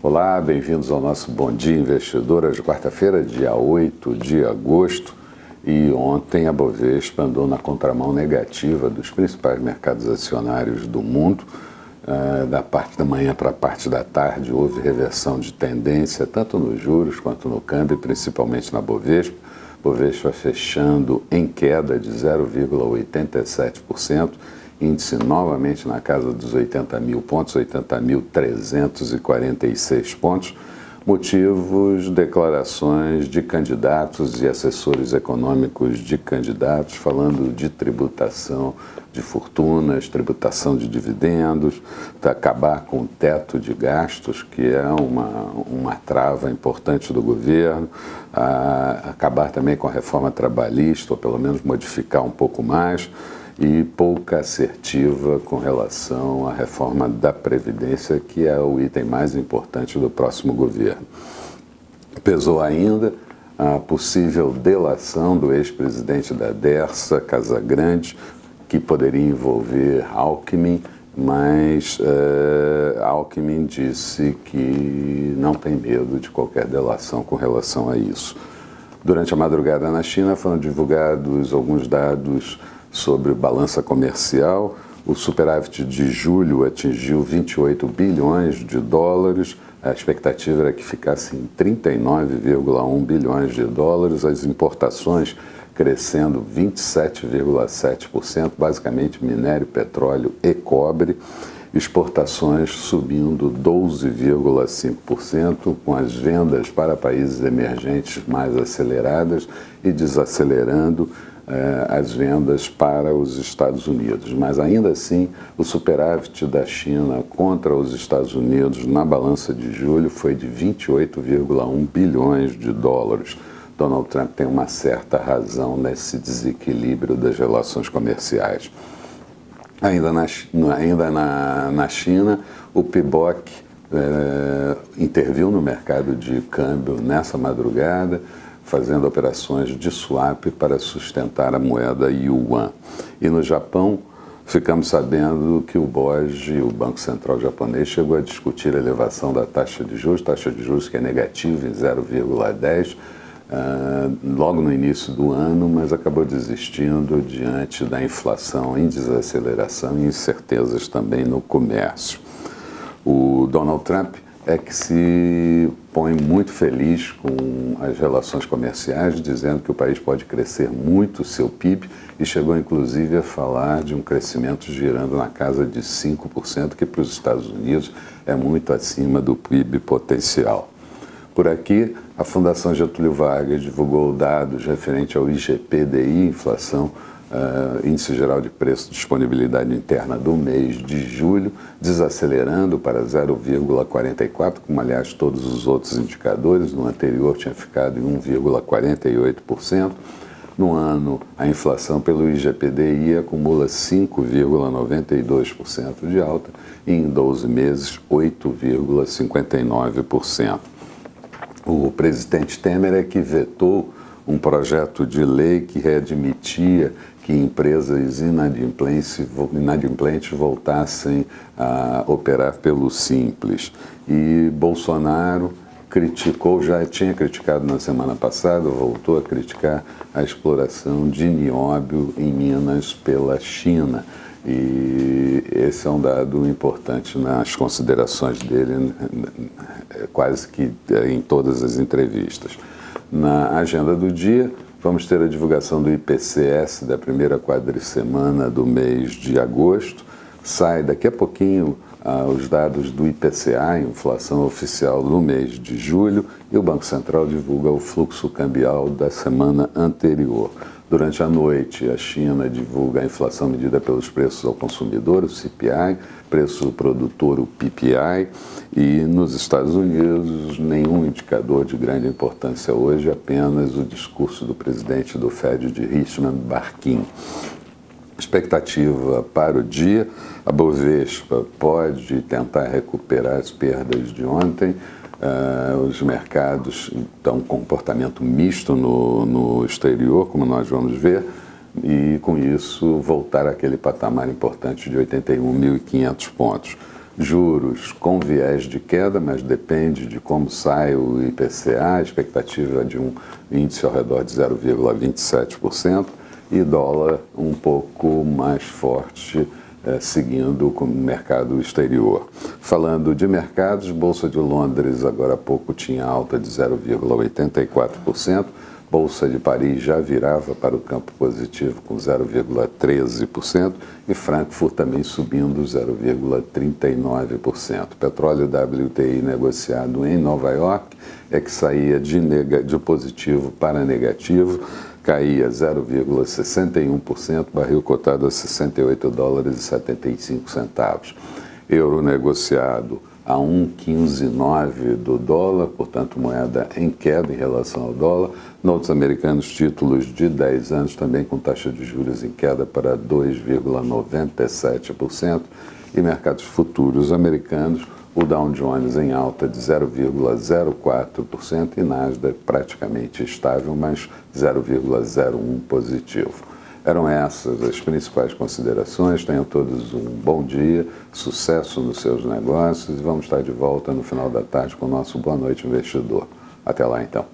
Olá, bem-vindos ao nosso Bom Dia Investidor, hoje quarta-feira, dia 8 de agosto, e ontem a Bovespa andou na contramão negativa dos principais mercados acionários do mundo. Da parte da manhã para a parte da tarde houve reversão de tendência, tanto nos juros quanto no câmbio, principalmente na Bovespa. Bovespa fechando em queda de 0,87%, índice novamente na casa dos 80 mil pontos, 80.346 pontos. Motivos: declarações de candidatos e assessores econômicos de candidatos falando de tributação de fortunas, tributação de dividendos, para acabar com o teto de gastos, que é uma trava importante do governo, acabar também com a reforma trabalhista, ou pelo menos modificar um pouco mais, e pouca assertiva com relação à reforma da Previdência, que é o item mais importante do próximo governo. Pesou ainda a possível delação do ex-presidente da Dersa, Casagrande, que poderia envolver Alckmin, mas Alckmin disse que não tem medo de qualquer delação com relação a isso. Durante a madrugada na China foram divulgados alguns dados sobre balança comercial. O superávit de julho atingiu 28 bilhões de dólares, a expectativa era que ficasse em 39,1 bilhões de dólares, as importações crescendo 27,7%, basicamente minério, petróleo e cobre, exportações subindo 12,5%, com as vendas para países emergentes mais aceleradas e desacelerando as vendas para os Estados Unidos. Mas ainda assim, o superávit da China contra os Estados Unidos na balança de julho foi de 28,1 bilhões de dólares. Donald Trump tem uma certa razão nesse desequilíbrio das relações comerciais. Ainda na China, o PBOC interviu no mercado de câmbio nessa madrugada, fazendo operações de swap para sustentar a moeda yuan. E no Japão, ficamos sabendo que o BOJ, o Banco Central japonês, chegou a discutir a elevação da taxa de juros que é negativa em 0,10, logo no início do ano, mas acabou desistindo diante da inflação em desaceleração e incertezas também no comércio. O Donald Trump é que se põe muito feliz com as relações comerciais, dizendo que o país pode crescer muito o seu PIB e chegou inclusive a falar de um crescimento girando na casa de 5%, que para os Estados Unidos é muito acima do PIB potencial. Por aqui, a Fundação Getúlio Vargas divulgou dados referentes ao IGPDI, inflação, Índice Geral de Preço de Disponibilidade Interna do mês de julho, desacelerando para 0,44, como aliás todos os outros indicadores. No anterior tinha ficado em 1,48%. No ano, a inflação pelo IGPDI acumula 5,92% de alta e em 12 meses 8,59%. O presidente Temer é que vetou um projeto de lei que readmitia que empresas inadimplentes voltassem a operar pelo Simples. E Bolsonaro criticou, já tinha criticado na semana passada, voltou a criticar a exploração de nióbio em Minas pela China. E esse é um dado importante nas considerações dele, quase que em todas as entrevistas. Na agenda do dia, vamos ter a divulgação do IPCS da primeira quadricemana do mês de agosto. Sai daqui a pouquinho os dados do IPCA, inflação oficial no mês de julho, e o Banco Central divulga o fluxo cambial da semana anterior. Durante a noite, a China divulga a inflação medida pelos preços ao consumidor, o CPI, preço do produtor, o PPI, e nos Estados Unidos, nenhum indicador de grande importância hoje, apenas o discurso do presidente do Fed de Richmond, Barkin. Expectativa para o dia: a Bovespa pode tentar recuperar as perdas de ontem. Os mercados estão com comportamento misto no exterior, como nós vamos ver, e com isso voltar àquele patamar importante de 81.500 pontos. Juros com viés de queda, mas depende de como sai o IPCA, a expectativa de um índice ao redor de 0,27%, e dólar um pouco mais forte, seguindo com o mercado exterior. Falando de mercados, Bolsa de Londres agora há pouco tinha alta de 0,84%, Bolsa de Paris já virava para o campo positivo com 0,13% e Frankfurt também subindo 0,39%. Petróleo WTI negociado em Nova York é que saía de positivo para negativo, caía 0,61%, barril cotado a $68,75. Euro negociado a 1,159 do dólar, portanto moeda em queda em relação ao dólar. Notes americanos, títulos de 10 anos também com taxa de juros em queda para 2,97%. E mercados futuros americanos, o Dow Jones em alta de 0,04% e Nasdaq praticamente estável, mas 0,01 positivo. Eram essas as principais considerações. Tenham todos um bom dia, sucesso nos seus negócios e vamos estar de volta no final da tarde com o nosso Boa Noite Investidor. Até lá então.